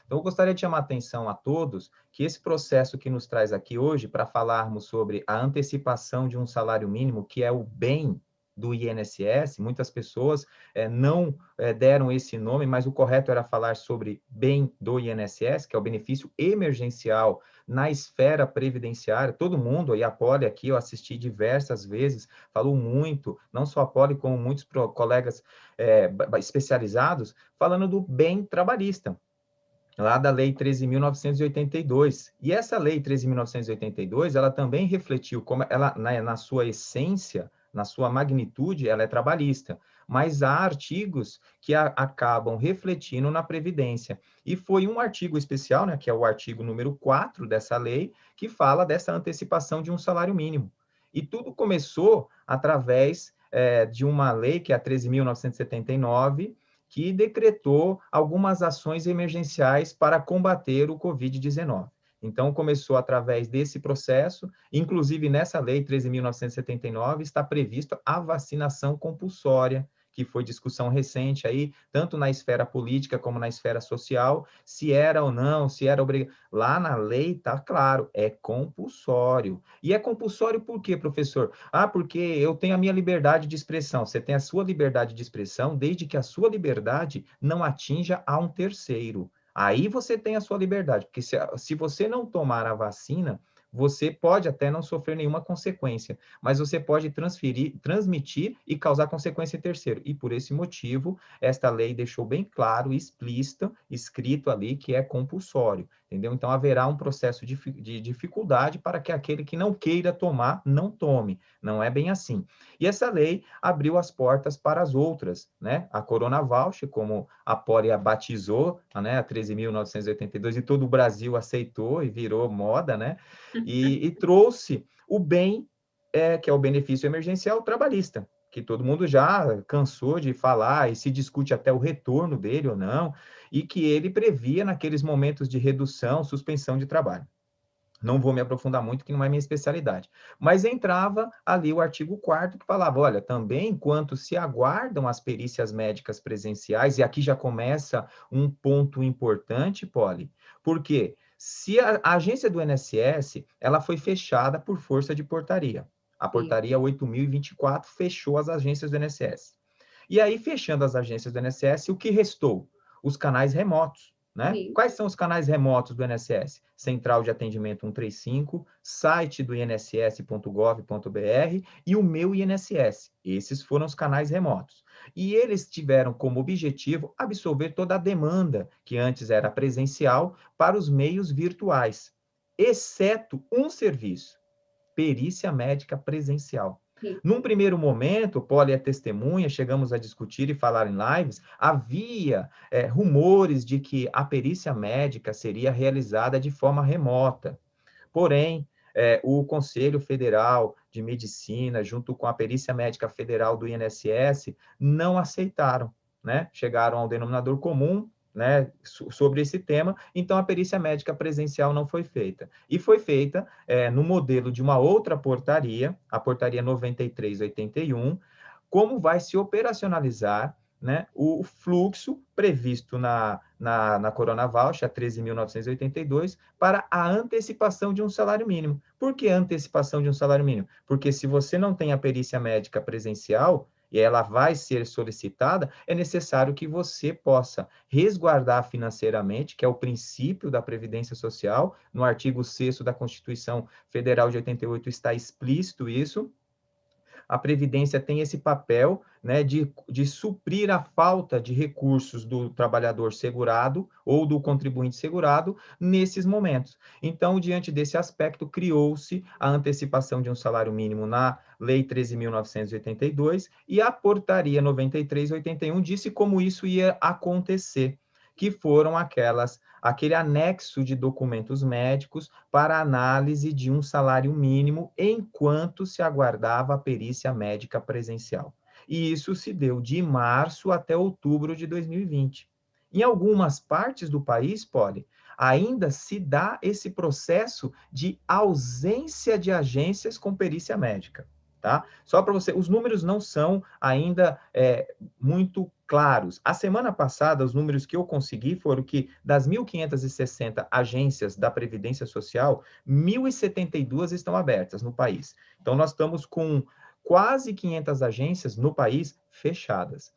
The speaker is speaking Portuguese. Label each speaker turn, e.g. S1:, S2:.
S1: Então, eu gostaria de chamar a atenção a todos que esse processo que nos traz aqui hoje para falarmos sobre a antecipação de um salário mínimo, que é o bem do INSS, muitas pessoas não deram esse nome, mas o correto era falar sobre bem do INSS, que é o benefício emergencial na esfera previdenciária. Todo mundo, e a Poli aqui, eu assisti diversas vezes, falou muito, não só a Poli, como muitos colegas especializados, falando do bem trabalhista, lá da Lei 13.982. E essa Lei 13.982, ela também refletiu, como ela, na sua essência, na sua magnitude, ela é trabalhista, mas há artigos que acabam refletindo na Previdência. E foi um artigo especial, né, que é o artigo número 4 dessa lei, que fala dessa antecipação de um salário mínimo. E tudo começou através de uma lei, que é a 13.979, que decretou algumas ações emergenciais para combater o Covid-19. Então, começou através desse processo, inclusive nessa lei 13.979 está prevista a vacinação compulsória, que foi discussão recente aí, tanto na esfera política como na esfera social, se era ou não, se era obrigado. Lá na lei está claro, é compulsório. E é compulsório por quê, professor? Ah, porque eu tenho a minha liberdade de expressão. Você tem a sua liberdade de expressão, desde que a sua liberdade não atinja a um terceiro. Aí você tem a sua liberdade, porque se você não tomar a vacina, você pode até não sofrer nenhuma consequência, mas você pode transmitir e causar consequência em terceiro. E por esse motivo, esta lei deixou bem claro, explícito, escrito ali, que é compulsório, entendeu? Então, haverá um processo de dificuldade para que aquele que não queira tomar, não tome. Não é bem assim. E essa lei abriu as portas para as outras, né? A Corona Voucher, como a Poli a batizou, né? A 13.982, e todo o Brasil aceitou e virou moda, né? E trouxe o bem, que é o benefício emergencial trabalhista, que todo mundo já cansou de falar e se discute até o retorno dele ou não, e que ele previa naqueles momentos de redução, suspensão de trabalho. Não vou me aprofundar muito, que não é minha especialidade. Mas entrava ali o artigo 4º, que falava, olha, também enquanto se aguardam as perícias médicas presenciais, e aqui já começa um ponto importante, Poli, porque se a agência do INSS, ela foi fechada por força de portaria. A
S2: Sim,
S1: portaria 8.024 fechou as agências do INSS. E aí, fechando as agências do INSS, o que restou? Os canais remotos, né?
S2: sim.
S1: Quais são os canais remotos do INSS? Central de Atendimento 135, site do inss.gov.br e o Meu INSS. Esses foram os canais remotos. E eles tiveram como objetivo absorver toda a demanda, que antes era presencial, para os meios virtuais, exceto um serviço, perícia médica presencial.
S2: Sim.
S1: Num primeiro momento, Poli é testemunha, chegamos a discutir e falar em lives, havia rumores de que a perícia médica seria realizada de forma remota. Porém, o Conselho Federal de Medicina, junto com a Perícia Médica Federal do INSS, não aceitaram, né? Chegaram ao denominador comum, né, sobre esse tema, então a perícia médica presencial não foi feita. E foi feita no modelo de uma outra portaria, a portaria 93/81, como vai se operacionalizar, né, o fluxo previsto na Corona Voucher, a 13.982, para a antecipação de um salário mínimo. Por que antecipação de um salário mínimo? Porque se você não tem a perícia médica presencial, e ela vai ser solicitada, é necessário que você possa resguardar financeiramente, que é o princípio da Previdência Social, no artigo 6º da Constituição Federal de 88 está explícito isso. A Previdência tem esse papel, né, de suprir a falta de recursos do trabalhador segurado ou do contribuinte segurado nesses momentos. Então, diante desse aspecto, criou-se a antecipação de um salário mínimo na Lei 13.982 e a Portaria 93/81 disse como isso ia acontecer, que foram aquele anexo de documentos médicos para análise de um salário mínimo enquanto se aguardava a perícia médica presencial. E isso se deu de março até outubro de 2020. Em algumas partes do país, Poli, ainda se dá esse processo de ausência de agências com perícia médica, tá? Só para você, os números não são ainda muito claros. A semana passada, os números que eu consegui foram que, das 1.560 agências da Previdência Social, 1.072 estão abertas no país. Então, nós estamos com quase 500 agências no país fechadas.